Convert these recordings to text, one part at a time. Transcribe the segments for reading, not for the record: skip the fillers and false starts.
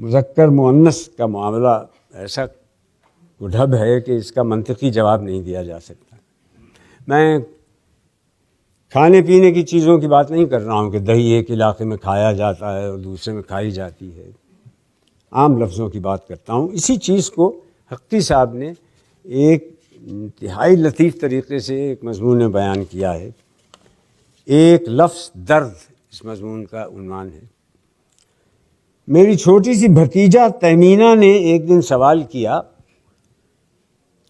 مذکر مؤنث کا معاملہ ایسا گڈھب ہے کہ اس کا منطقی جواب نہیں دیا جا سکتا. میں کھانے پینے کی چیزوں کی بات نہیں کر رہا ہوں کہ دہی ایک علاقے میں کھایا جاتا ہے اور دوسرے میں کھائی جاتی ہے. عام لفظوں کی بات کرتا ہوں. اسی چیز کو حقی صاحب نے ایک انتہائی لطیف طریقے سے ایک مضمون میں بیان کیا ہے. ایک لفظ درد اس مضمون کا عنوان ہے. میری چھوٹی سی بھتیجا تہمینہ نے ایک دن سوال کیا،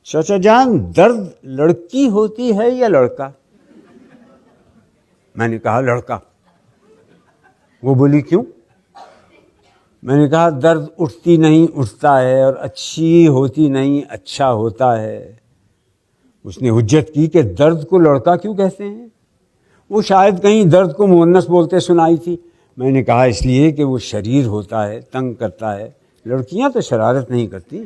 چچا جان درد لڑکی ہوتی ہے یا لڑکا؟ میں نے کہا لڑکا. وہ بولی کیوں؟ میں نے کہا درد اٹھتی نہیں اٹھتا ہے اور اچھی ہوتی نہیں اچھا ہوتا ہے. اس نے حجت کی کہ درد کو لڑکا کیوں کہتے ہیں؟ وہ شاید کہیں درد کو مؤنث بولتے سنائی تھی. میں نے کہا اس لیے کہ وہ شریر ہوتا ہے، تنگ کرتا ہے. لڑکیاں تو شرارت نہیں کرتی،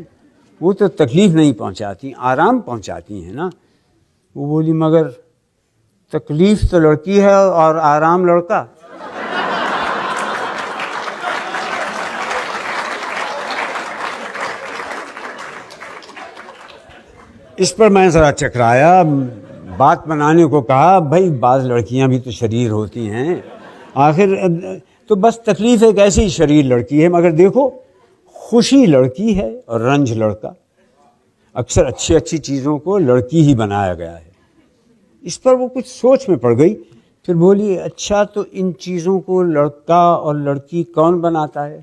وہ تو تکلیف نہیں پہنچاتی، آرام پہنچاتی ہیں نا. وہ بولی مگر تکلیف تو لڑکی ہے اور آرام لڑکا. اس پر میں ذرا چکرایا، بات بنانے کو کہا بھائی بعض لڑکیاں بھی تو شریر ہوتی ہیں، آخر تو بس تکلیف ایک ایسی شریر لڑکی ہے. مگر دیکھو خوشی لڑکی ہے اور رنج لڑکا. اکثر اچھی اچھی چیزوں کو لڑکی ہی بنایا گیا ہے. اس پر وہ کچھ سوچ میں پڑ گئی. پھر بولی اچھا تو ان چیزوں کو لڑکا اور لڑکی کون بناتا ہے؟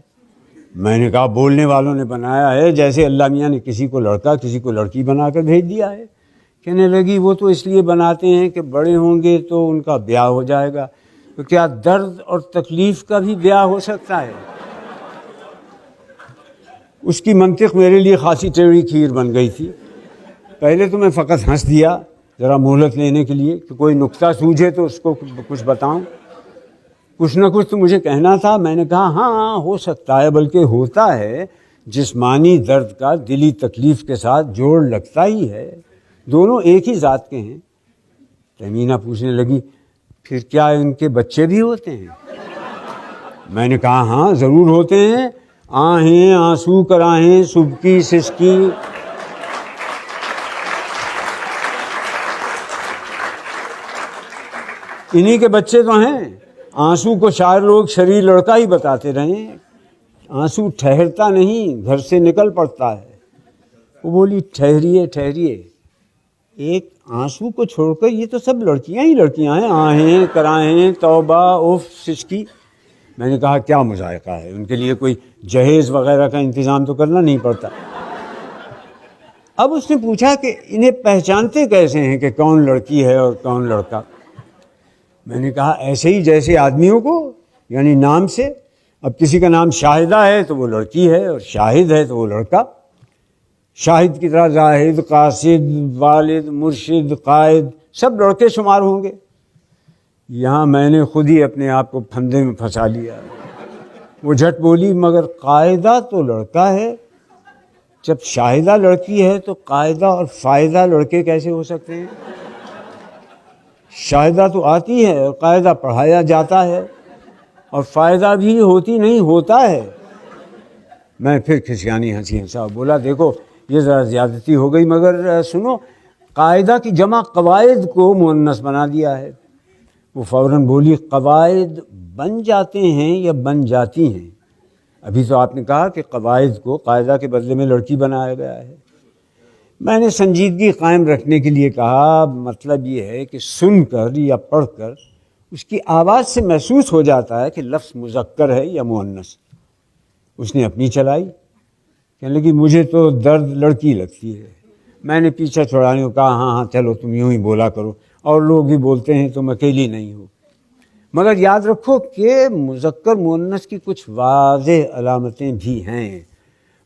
میں نے کہا بولنے والوں نے بنایا ہے، جیسے اللہ میاں نے کسی کو لڑکا کسی کو لڑکی بنا کر بھیج دیا ہے. کہنے لگی وہ تو اس لیے بناتے ہیں کہ بڑے ہوں گے تو ان کا بیاہ ہو جائے گا. تو کیا درد اور تکلیف کا بھی بیاہ ہو سکتا ہے؟ اس کی منطق میرے لیے خاصی ٹیڑھی کھیر بن گئی تھی. پہلے تو میں فقط ہنس دیا ذرا مہلت لینے کے لیے کہ کوئی نکتہ سوجھے تو اس کو کچھ بتاؤں. کچھ نہ کچھ تو مجھے کہنا تھا. میں نے کہا ہاں ہو سکتا ہے، بلکہ ہوتا ہے. جسمانی درد کا دلی تکلیف کے ساتھ جوڑ لگتا ہی ہے، دونوں ایک ہی ذات کے ہیں. تہمینہ پوچھنے لگی پھر کیا ان کے بچے بھی ہوتے ہیں؟ میں نے کہا ہاں ضرور ہوتے ہیں. آہیں آنسو کراہیں سبکی سسکی. انہی کے بچے تو ہیں. آنسو کو شاعر لوگ شریر لڑکا ہی بتاتے رہے. آنسو ٹھہرتا نہیں، گھر سے نکل پڑتا ہے. وہ بولی ٹھہریے ٹھہریے، ایک آنسو کو چھوڑ کر یہ تو سب لڑکیاں ہی لڑکیاں ہیں. آہیں کراہیں توبہ اف سسکی. میں نے کہا کیا مذائقہ ہے، ان کے لیے کوئی جہیز وغیرہ کا انتظام تو کرنا نہیں پڑتا. اب اس نے پوچھا کہ انہیں پہچانتے کیسے ہیں کہ کون لڑکی ہے اور کون لڑکا؟ میں نے کہا ایسے ہی جیسے آدمیوں کو، یعنی نام سے. اب کسی کا نام شاہدہ ہے تو وہ لڑکی ہے اور شاہد ہے تو وہ لڑکا. شاہد کی طرح زاہد، قاصد، والد، مرشد، قائد سب لڑکے شمار ہوں گے. یہاں میں نے خود ہی اپنے آپ کو پھندے میں پھنسا لیا. وہ جھٹ بولی مگر قاعدہ تو لڑکا ہے. جب شاہدہ لڑکی ہے تو قاعدہ اور فائدہ لڑکے کیسے ہو سکتے ہیں؟ شاہدہ تو آتی ہے اور قاعدہ پڑھایا جاتا ہے، اور فائدہ بھی ہوتی نہیں ہوتا ہے. میں پھر کھسیانی ہنسا. بولا دیکھو یہ ذرا زیادتی ہو گئی، مگر سنو قاعدہ کی جمع قواعد کو مؤنث بنا دیا ہے. وہ فوراً بولی قواعد بن جاتے ہیں یا بن جاتی ہیں؟ ابھی تو آپ نے کہا کہ قواعد کو قاعدہ کے بدلے میں لڑکی بنایا گیا ہے. میں نے سنجیدگی قائم رکھنے کے لیے کہا مطلب یہ ہے کہ سن کر یا پڑھ کر اس کی آواز سے محسوس ہو جاتا ہے کہ لفظ مذکر ہے یا مؤنث. اس نے اپنی چلائی، کہنے لگی مجھے تو درد لڑکی لگتی ہے. میں نے پیچھا چھوڑانے کو کہا ہاں چلو تم یوں ہی بولا کرو، اور لوگ بھی بولتے ہیں، تم اکیلی نہیں ہو. مگر یاد رکھو کہ مذکر مؤنث کی کچھ واضح علامتیں بھی ہیں.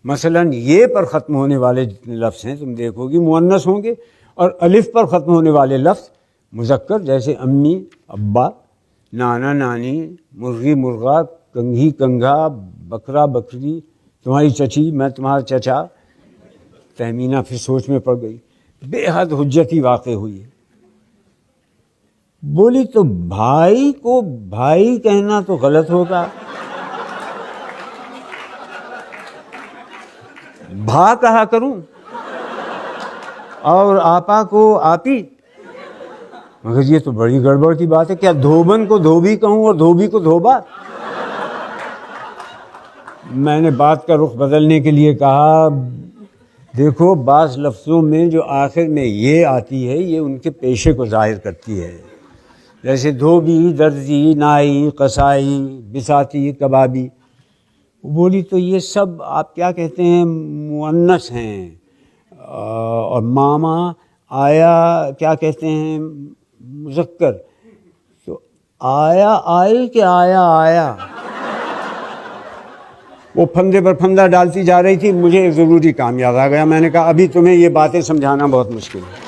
مثلا یہ پر ختم ہونے والے جتنے لفظ ہیں تم دیکھو گی مؤنث ہوں گے، اور الف پر ختم ہونے والے لفظ مذکر، جیسے امی ابا، نانا نانی، مرغی مرغا، کنگھی کنگھا، بکرا بکری، تمہاری چچی میں تمہارا چچا. تہمینہ پھر سوچ میں پڑ گئی. بے حد حجتی واقع ہوئی ہے. بولی تو بھائی کو بھائی کہنا تو غلط ہوگا. بھا کہا کروں اور آپا کو آپی؟ مگر یہ تو بڑی گڑبڑ کی بات ہے. کیا دھوبن کو دھوبی کہوں اور دھوبی کو دھوبا؟ میں نے بات کا رخ بدلنے کے لیے کہا دیکھو بعض لفظوں میں جو آخر میں یہ آتی ہے یہ ان کے پیشے کو ظاہر کرتی ہے. جیسے دھوبی، درزی، نائی، قصائی، بساتی، کبابی. بولی تو یہ سب آپ کیا کہتے ہیں مؤنث ہیں. اور ماما آیا کیا کہتے ہیں مذکر. تو آیا آئی کہ آیا آیا؟ وہ پھندے پر پھندا ڈالتی جا رہی تھی. مجھے ایک ضروری کام یاد آ گیا. میں نے کہا ابھی تمہیں یہ باتیں سمجھانا بہت مشکل ہے.